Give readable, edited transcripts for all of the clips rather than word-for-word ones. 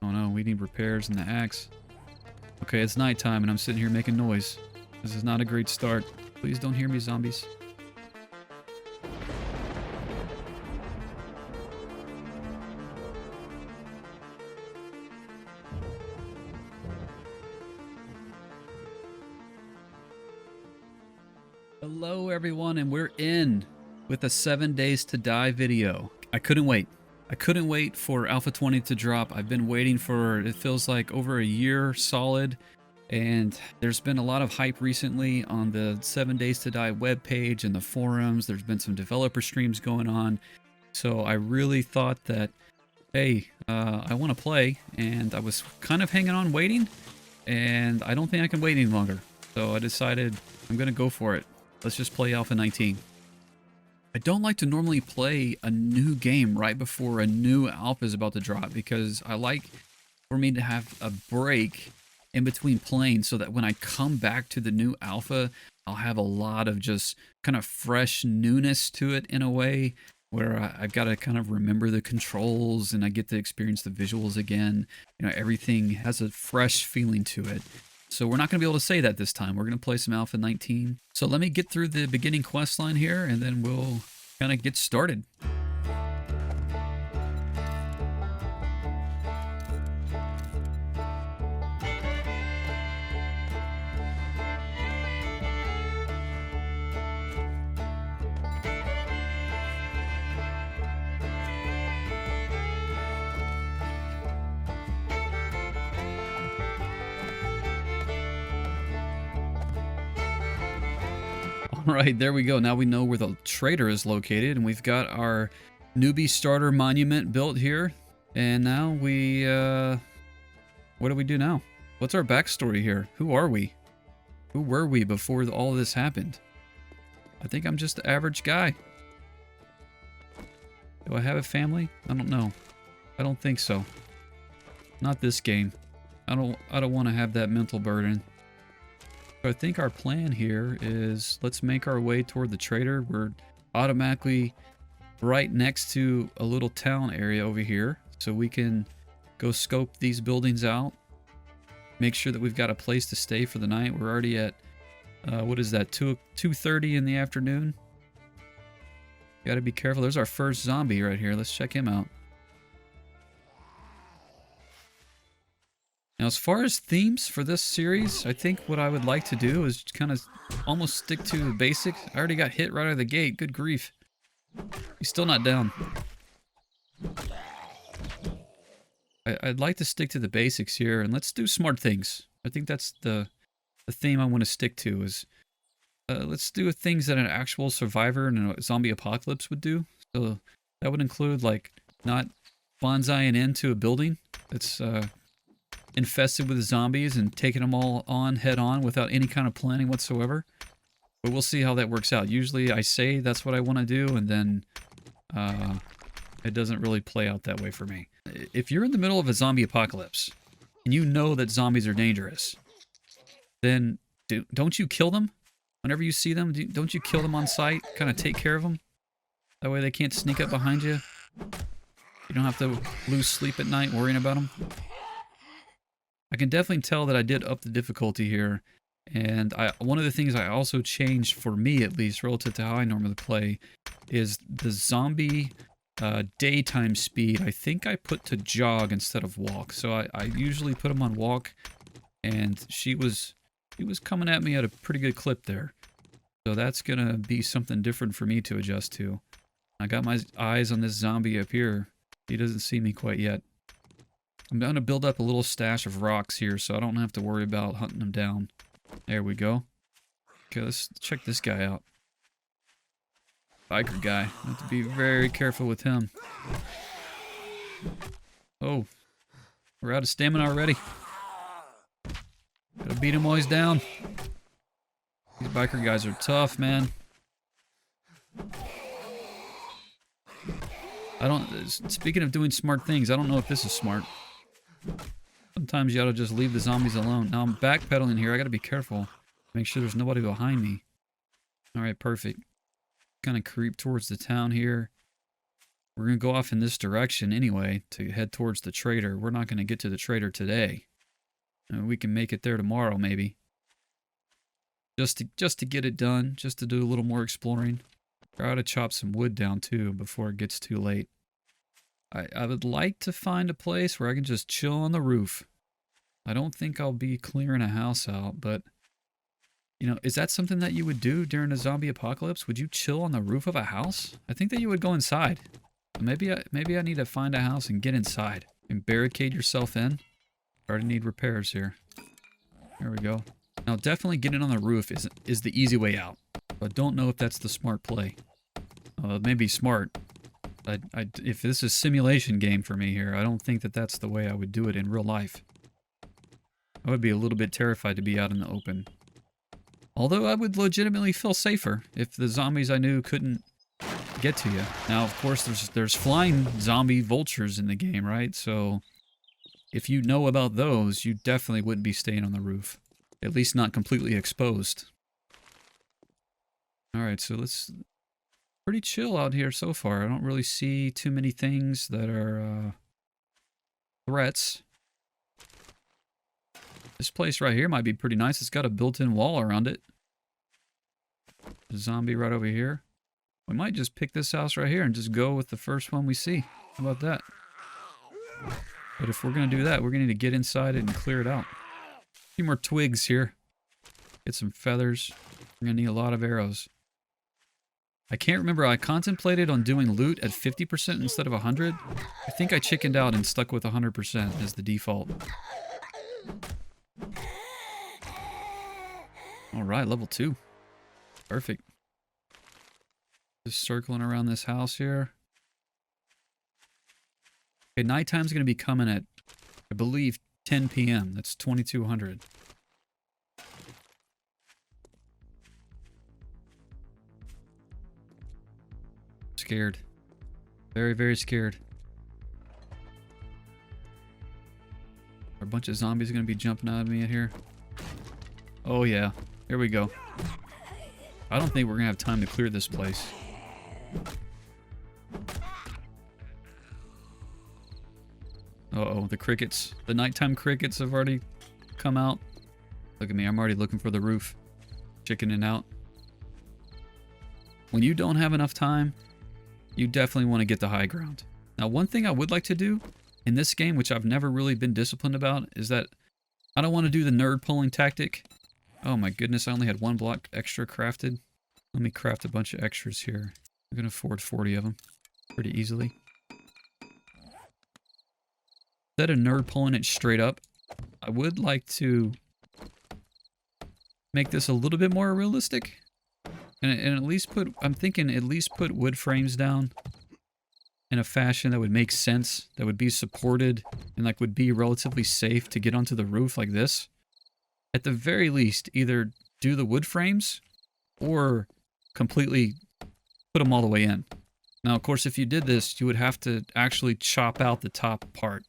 Oh no, we need repairs in the axe. Okay, it's nighttime and I'm sitting here making noise. This is not a great start. Please don't hear me, zombies. Hello everyone, and we're in with a 7 days to die video. I couldn't wait. I couldn't wait for Alpha 20 to drop. I've been waiting for, it feels like, over a year solid. And there's been a lot of hype recently on the 7 days to die webpage and the forums. There's been some developer streams going on. So I really thought that, hey, I want to play. And I was kind of hanging on waiting. And I don't think I can wait any longer. So I decided I'm going to go for it. Let's just play Alpha 19. I don't like to normally play a new game right before a new alpha is about to drop because I like for me to have a break in between playing so that when I come back to the new alpha, I'll have a lot of just kind of fresh newness to it in a way where I've got to kind of remember the controls and I get to experience the visuals again. You know, everything has a fresh feeling to it. So we're not going to be able to say that this time. We're going to play some Alpha 19. So let me get through the beginning quest line here, and then we'll kind of get started. All right, there we go. Now we know where the trader is located, and we've got our newbie starter monument built here. And now we, what do we do now? What's our backstory here? Who are we? Who were we before all this happened? I think I'm just the average guy. Do I have a family? I don't know. I don't think so. Not this game. I don't want to have that mental burden. I think our plan here is let's make our way toward the trader. We're automatically right next to a little town area over here, so we can go scope these buildings out, make sure that we've got a place to stay for the night. We're already at what is that, 2:30 in the afternoon. Got to be careful. There's our first zombie right here. Let's check him out. Now, as far as themes for this series, I think what I would like to do is kind of almost stick to the basics. I already got hit right out of the gate. Good grief. He's still not down. I'd like to stick to the basics here, and let's do smart things. I think that's the theme I want to stick to is let's do things that an actual survivor in a zombie apocalypse would do. So that would include, like, not bonsaiing into a building that's infested with zombies and taking them all on head on without any kind of planning whatsoever. But we'll see how that works out. Usually I say that's what I want to do, and then it doesn't really play out that way for me. If you're in the middle of a zombie apocalypse and you know that zombies are dangerous, then don't you kill them? Whenever you see them, don't you kill them on sight? Kind of take care of them? That way they can't sneak up behind you. You don't have to lose sleep at night worrying about them. I can definitely tell that I did up the difficulty here, and one of the things I also changed, for me at least, relative to how I normally play, is the zombie daytime speed. I think I put to jog instead of walk, so I usually put them on walk, and she was coming at me at a pretty good clip there. So that's gonna be something different for me to adjust to. I got my eyes on this zombie up here. He doesn't see me quite yet. I'm going to build up a little stash of rocks here so I don't have to worry about hunting them down. There we go. Okay, let's check this guy out. Biker guy. I have to be very careful with him. Oh, we're out of stamina already. Gotta beat him while he's down. These biker guys are tough, man. Speaking of doing smart things, I don't know if this is smart. Sometimes you ought to just leave the zombies alone. Now I'm backpedaling here. I gotta be careful. Make sure there's nobody behind me. Alright, perfect. Kind of creep towards the town here. We're going to go off in this direction anyway to head towards the trader. We're not going to get to the trader today. We can make it there tomorrow, maybe. Just to get it done, just to do a little more exploring. Try to chop some wood down too before it gets too late. I would like to find a place where I can just chill on the roof. I don't think I'll be clearing a house out, but you know, is that something that you would do during a zombie apocalypse? Would you chill on the roof of a house? I think that you would go inside. Maybe I need to find a house and get inside and barricade yourself in. Already need repairs here. There we go. Now definitely getting on the roof is the easy way out. But don't know if that's the smart play. It may be smart. If this is a simulation game for me here, I don't think that that's the way I would do it in real life. I would be a little bit terrified to be out in the open. Although I would legitimately feel safer if the zombies I knew couldn't get to you. Now, of course, there's flying zombie vultures in the game, right? So if you know about those, you definitely wouldn't be staying on the roof. At least not completely exposed. Alright, so let's... Pretty chill out here so far. I don't really see too many things that are threats. This place right here might be pretty nice. It's got a built-in wall around it. A zombie right over here. We might just pick this house right here and just go with the first one we see. How about that? But if we're going to do that, we're going to need to get inside it and clear it out. A few more twigs here. Get some feathers. We're going to need a lot of arrows. I can't remember. I contemplated on doing loot at 50% instead of 100. I think I chickened out and stuck with 100% as the default. Alright, level 2. Perfect. Just circling around this house here. Okay, nighttime's going to be coming at, I believe, 10 p.m. That's 2200. Scared. Very, very scared. Are a bunch of zombies going to be jumping out of me in here? Oh yeah. Here we go. I don't think we're going to have time to clear this place. Uh-oh, the crickets. The nighttime crickets have already come out. Look at me, I'm already looking for the roof. Chickening out. When you don't have enough time, you definitely want to get the high ground. Now, one thing I would like to do in this game, which I've never really been disciplined about, is that I don't want to do the nerd pulling tactic. Oh my goodness, I only had 1 block extra crafted. Let me craft a bunch of extras here. I can afford 40 of them pretty easily. Instead of nerd pulling it straight up, I would like to make this a little bit more realistic. And at least put, I'm thinking at least put wood frames down in a fashion that would make sense, that would be supported, and like would be relatively safe to get onto the roof like this. At the very least, either do the wood frames or completely put them all the way in. Now, of course, if you did this, you would have to actually chop out the top part.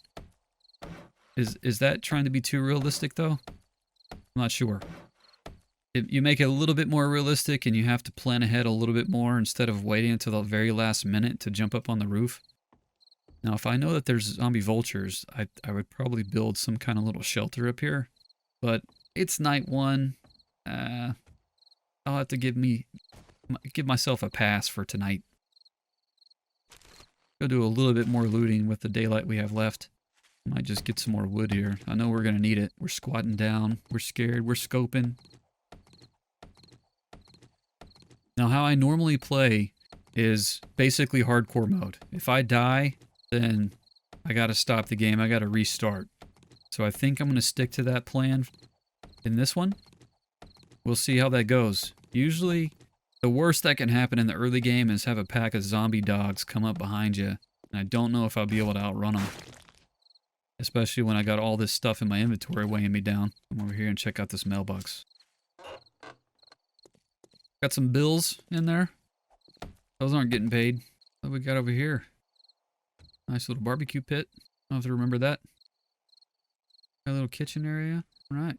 Is that trying to be too realistic, though? I'm not sure. If you make it a little bit more realistic and you have to plan ahead a little bit more instead of waiting until the very last minute to jump up on the roof. Now, if I know that there's zombie vultures, I would probably build some kind of little shelter up here. But it's night 1. I'll have to give myself a pass for tonight. Go do a little bit more looting with the daylight we have left. Might just get some more wood here. I know we're going to need it. We're squatting down. We're scared. We're scoping. Now, how I normally play is basically hardcore mode. If I die, then I gotta stop the game. I gotta restart. So I think I'm gonna stick to that plan in this one. We'll see how that goes. Usually, the worst that can happen in the early game is have a pack of zombie dogs come up behind you. And I don't know if I'll be able to outrun them. Especially when I got all this stuff in my inventory weighing me down. Come over here and check out this mailbox. Got some bills in there. Those aren't getting paid. What we got over here? Nice little barbecue pit. I'll have to remember that. Got a little kitchen area. All right.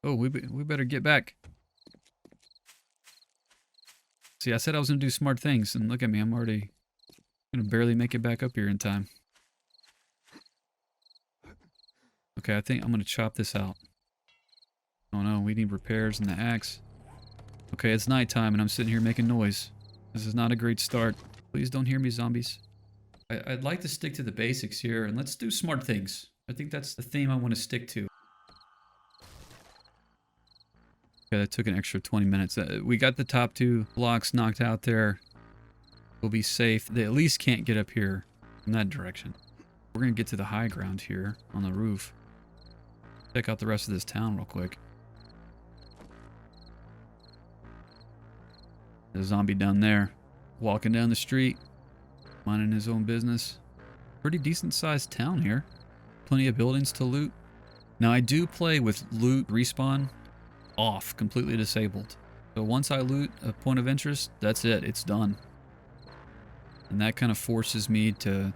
Oh, we better get back. See, I said I was going to do smart things, and look at me. I'm already Gonna barely make it back up here in time. Okay, I think I'm gonna chop this out. Oh no, we need repairs in the axe. Okay, it's nighttime and I'm sitting here making noise. This is not a great start. Please don't hear me, zombies. I'd like to stick to the basics here, and let's do smart things. I think that's the theme I want to stick to. Okay, that took an extra 20 minutes. We got the top 2 blocks knocked out there. We'll be safe. They at least can't get up here in that direction. We're going to get to the high ground here on the roof. Check out the rest of this town real quick. There's a zombie down there, walking down the street, minding his own business. Pretty decent sized town here. Plenty of buildings to loot. Now I do play with loot respawn off, completely disabled. So once I loot a point of interest, that's it, it's done. And that kind of forces me to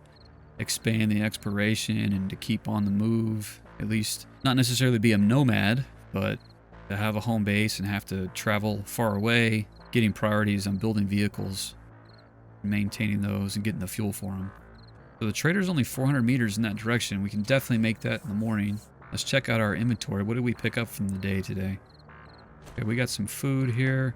expand the exploration and to keep on the move. At least, not necessarily be a nomad, but to have a home base and have to travel far away, getting priorities on building vehicles, maintaining those and getting the fuel for them. So the trader's only 400 meters in that direction. We can definitely make that in the morning. Let's check out our inventory. What did we pick up from the day today? Okay, we got some food here.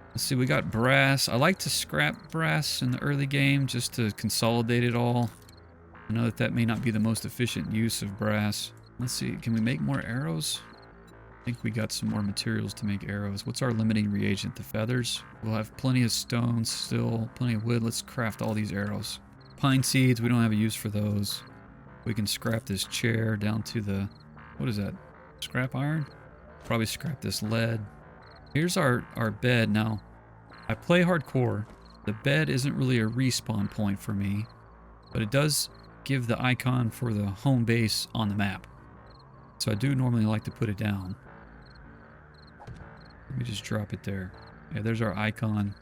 Let's see, we got brass. I like to scrap brass in the early game just to consolidate it all. I know that may not be the most efficient use of brass. Let's see, can we make more arrows? I think we got some more materials to make arrows. What's our limiting reagent? The feathers? We'll have plenty of stones still, plenty of wood. Let's craft all these arrows. Pine seeds, we don't have a use for those. We can scrap this chair down to the... What is that? Scrap iron? Probably scrap this lead. Here's our bed. Now, I play hardcore. The bed isn't really a respawn point for me, but it does give the icon for the home base on the map. So I do normally like to put it down. Let me just drop it there. Yeah, there's our icon.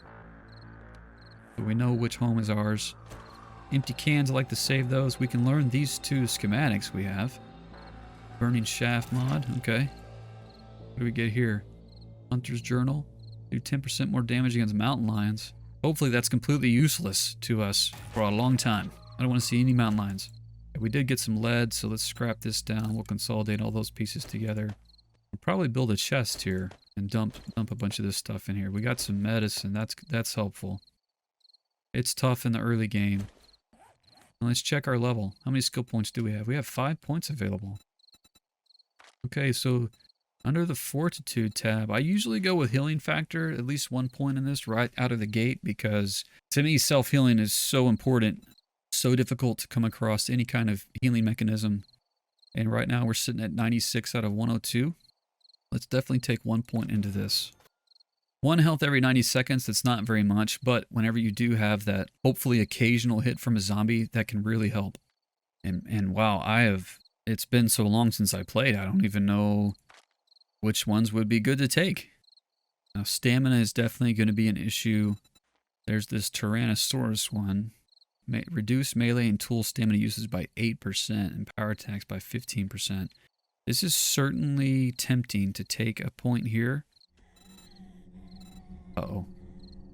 So we know which home is ours. Empty cans, I like to save those. We can learn these 2 schematics we have. Burning shaft mod, okay. What do we get here? Hunter's journal. Do 10% more damage against mountain lions. Hopefully that's completely useless to us for a long time. I don't want to see any mountain lions. We did get some lead, so let's scrap this down. We'll consolidate all those pieces together. We'll probably build a chest here and dump a bunch of this stuff in here. We got some medicine. That's helpful. It's tough in the early game. And let's check our level. How many skill points do we have? We have 5 points available. Okay, so under the Fortitude tab, I usually go with Healing Factor, at least 1 point in this right out of the gate, because to me, self-healing is so important. So difficult to come across any kind of healing mechanism. And right now we're sitting at 96 out of 102. Let's definitely take 1 point into this. 1 health every 90 seconds, that's not very much, but whenever you do have that hopefully occasional hit from a zombie, that can really help. And wow, it's been so long since I played, I don't even know which ones would be good to take. Now stamina is definitely going to be an issue. There's this Tyrannosaurus one. Reduce melee and tool stamina uses by 8% and power attacks by 15%. This is certainly tempting to take a point here. Uh-oh.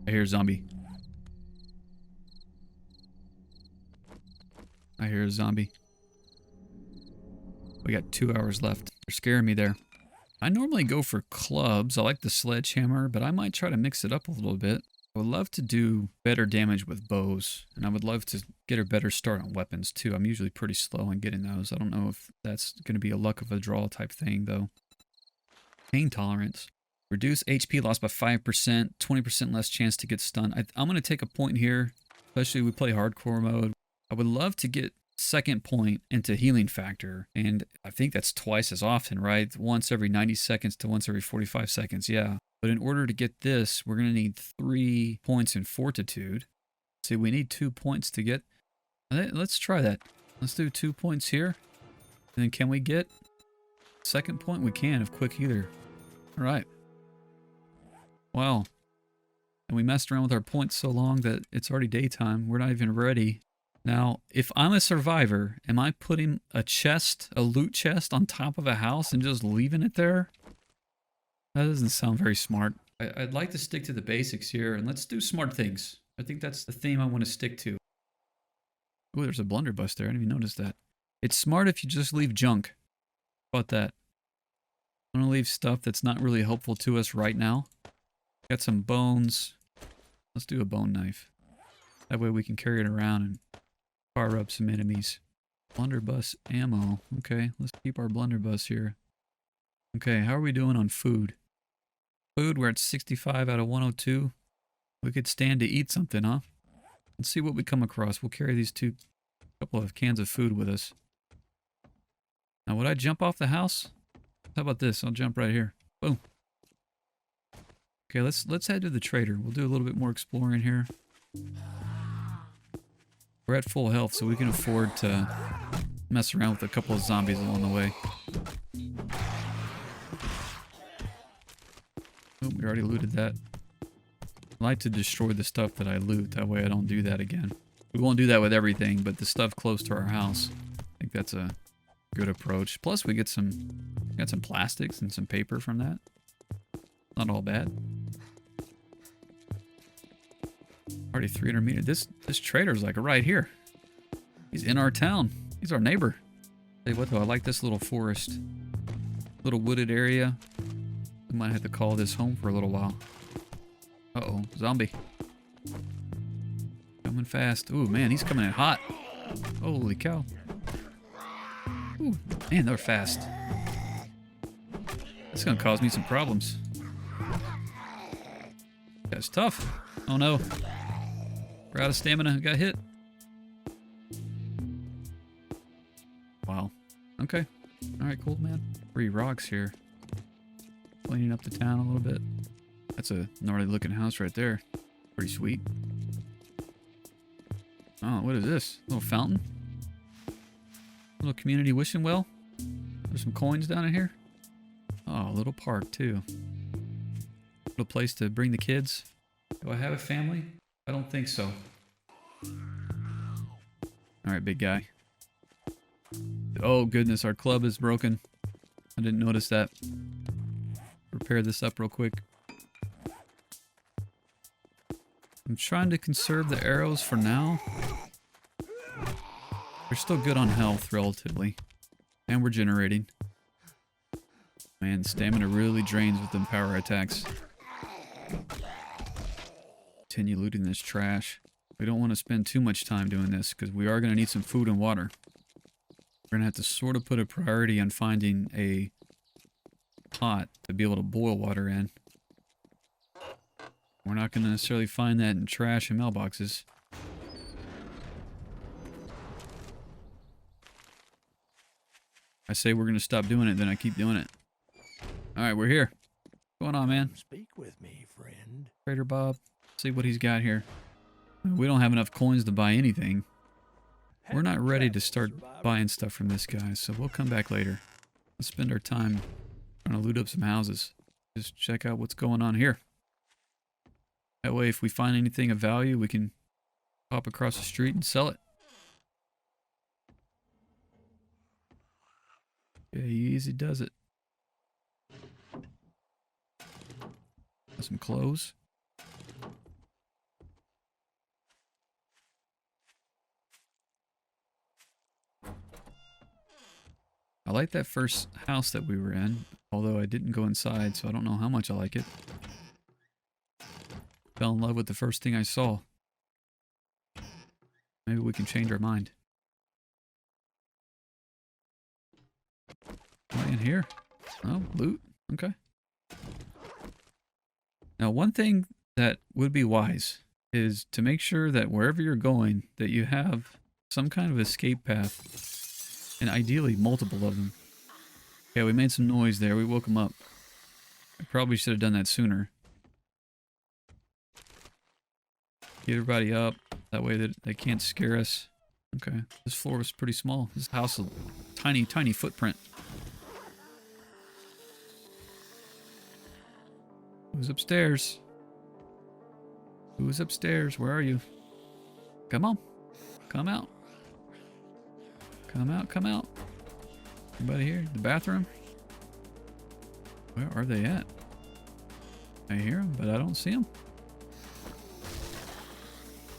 I hear a zombie. I hear a zombie. We got 2 hours left. They're scaring me there. I normally go for clubs. I like the sledgehammer, but I might try to mix it up a little bit. I would love to do better damage with bows, and I would love to get a better start on weapons too. I'm usually pretty slow in getting those. I don't know if that's going to be a luck of a draw type thing though. Pain tolerance. Reduce HP loss by 5%, 20% less chance to get stunned. I'm going to take a point here, especially we play hardcore mode. I would love to get second point into healing factor, and I think that's twice as often, right? Once every 90 seconds to once every 45 seconds, yeah. But in order to get this, we're going to need 3 points in fortitude. See, we need 2 points to get... Let's try that. Let's do 2 points here. And then can we get second point? We can, if quick healer. All right. Wow. And we messed around with our points so long that it's already daytime. We're not even ready. Now, if I'm a survivor, am I putting a chest, a loot chest, on top of a house and just leaving it there? That doesn't sound very smart. I'd like to stick to the basics here, and let's do smart things. I think that's the theme I want to stick to. Oh, there's a blunderbuss there. I didn't even notice that. It's smart if you just leave junk. How about that? I want to leave stuff that's not really helpful to us right now. Got some bones. Let's do a bone knife. That way we can carry it around and fire up some enemies. Blunderbuss ammo. Okay, let's keep our blunderbuss here. Okay, how are we doing on food? Food, we're at 65 out of 102. We could stand to eat something, huh? Let's see what we come across. We'll carry these couple of cans of food with us. Now, would I jump off the house? How about this? I'll jump right here. Boom. Okay, let's head to the trader. We'll do a little bit more exploring here. We're at full health, so we can afford to mess around with a couple of zombies along the way. Oh, we already looted that. I like to destroy the stuff that I loot. That way I don't do that again. We won't do that with everything, but the stuff close to our house, I think that's a good approach. Plus, we got some plastics and some paper from that. Not all bad. Already 300 meters. This trader's like right here. He's in our town. He's our neighbor. Hey, what though? I like this little forest. Little wooded area. We might have to call this home for a little while. Uh-oh, zombie. Coming fast. Ooh, man, he's coming in hot. Holy cow. Ooh, man, they're fast. That's gonna cause me some problems. That's tough. Oh no. We're out of stamina. Got hit. Wow. Okay. Alright, cool, man. 3 rocks here. Cleaning up the town a little bit. That's a gnarly looking house right there. Pretty sweet. Oh, what is this? A little fountain? Little community wishing well? There's some coins down in here. Oh, a little park too. Little place to bring the kids. Do I have a family? I don't think so. Alright, big guy. Oh goodness, our club is broken. I didn't notice that. Repair this up real quick. I'm trying to conserve the arrows for now. They're still good on health, relatively. And we're generating. Man, stamina really drains with them power attacks. Continue looting this trash. We don't want to spend too much time doing this, because we are going to need some food and water. We're going to have to sort of put a priority on finding a pot to be able to boil water in. We're not going to necessarily find that in trash and mailboxes. I say we're going to stop doing it, then I keep doing it. Alright, we're here. What's going on, man? Speak with me, friend. Trader Bob. See what he's got here. We don't have enough coins to buy anything. We're not ready to start buying stuff from this guy, so we'll come back later. Let's spend our time trying to loot up some houses. Just check out what's going on here. That way, if we find anything of value, we can pop across the street and sell it. Yeah, he easy does it. Got some clothes. I like that first house that we were in, although I didn't go inside, so I don't know how much I like it. Fell in love with the first thing I saw. Maybe we can change our mind. Am I in here? Oh, loot. Okay. Now, one thing that would be wise is to make sure that wherever you're going, that you have some kind of escape path. And ideally, multiple of them. Okay, we made some noise there. We woke them up. I probably should have done that sooner. Get everybody up. That way that they can't scare us. Okay, this floor was pretty small. This house is a tiny, tiny footprint. Who's upstairs? Who's upstairs? Where are you? Come on. Come out. Come out, come out. Anybody here? The bathroom? Where are they at? I hear them, but I don't see them.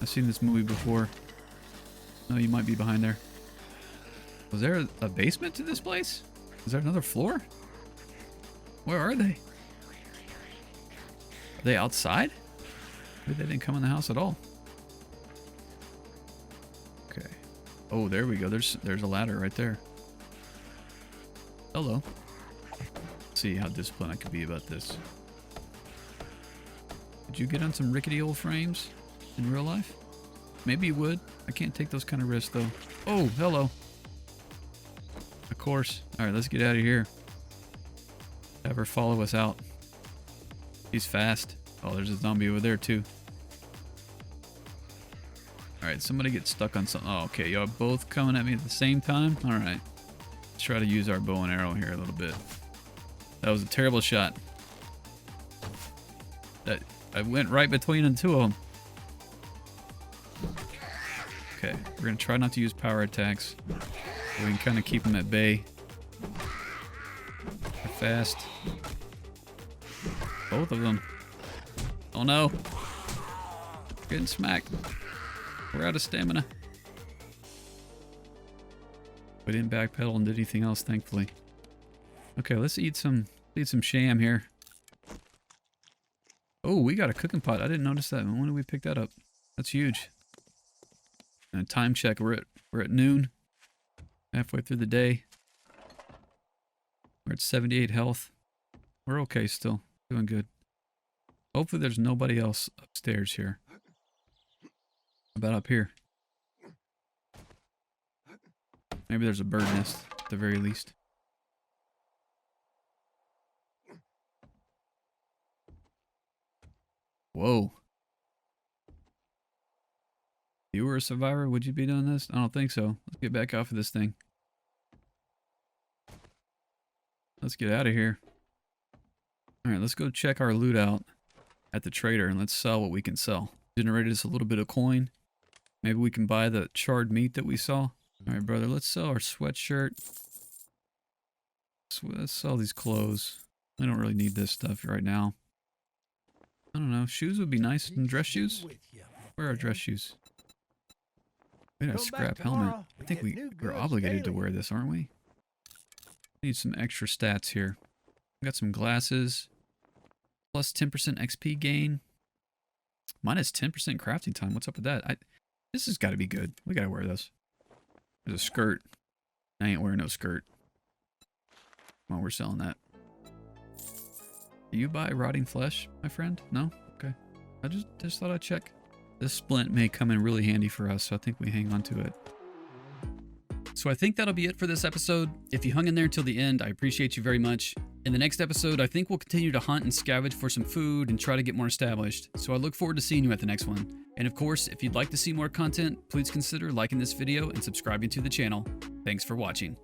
I've seen this movie before. Oh, you might be behind there. Was there a basement to this place? Is there another floor? Where are they? Are they outside? Maybe they didn't come in the house at all. Okay. Oh, there we go. There's a ladder right there. Hello. Let's see how disciplined I could be about this. Did you get on some rickety old frames in real life? Maybe you would. I can't take those kind of risks though. Oh, hello. Of course. Alright, let's get out of here. Have her follow us out. He's fast. Oh, there's a zombie over there too. Alright, somebody get stuck on something. Oh, okay. Y'all both coming at me at the same time? Alright. Let's try to use our bow and arrow here a little bit. That was a terrible shot. I went right between the two of them. Okay, we're going to try not to use power attacks. So we can kind of keep them at bay. They're fast. Both of them. Oh no. Getting smacked. We're out of stamina. We didn't backpedal and did anything else, thankfully. Okay, let's eat some sham here. Oh, we got a cooking pot. I didn't notice that. When did we pick that up? That's huge. And time check. We're at noon. Halfway through the day. We're at 78 health. We're okay still. Doing good. Hopefully there's nobody else upstairs here. How about up here? Maybe there's a bird nest at the very least. Whoa. If you were a survivor, would you be doing this? I don't think so. Let's get back off of this thing. Let's get out of here. Alright, let's go check our loot out at the trader and let's sell what we can sell. Generated us a little bit of coin. Maybe we can buy the charred meat that we saw. Alright, brother, let's sell our sweatshirt. Let's sell these clothes. I don't really need this stuff right now. I don't know. Shoes would be nice. And dress shoes? Where are dress shoes? We got a scrap helmet. I think we're obligated to wear this, aren't we? Need some extra stats here. We got some glasses. Plus 10% XP gain. Minus 10% crafting time. What's up with that? This has got to be good. We got to wear this. There's a skirt. I ain't wearing no skirt. Well, we're selling that. Do you buy rotting flesh, my friend? No? Okay. I just thought I'd check. This splint may come in really handy for us, so I think we hang on to it. So I think that'll be it for this episode. If you hung in there until the end, I appreciate you very much. In the next episode, I think we'll continue to hunt and scavenge for some food and try to get more established. So I look forward to seeing you at the next one. And of course, if you'd like to see more content, please consider liking this video and subscribing to the channel. Thanks for watching.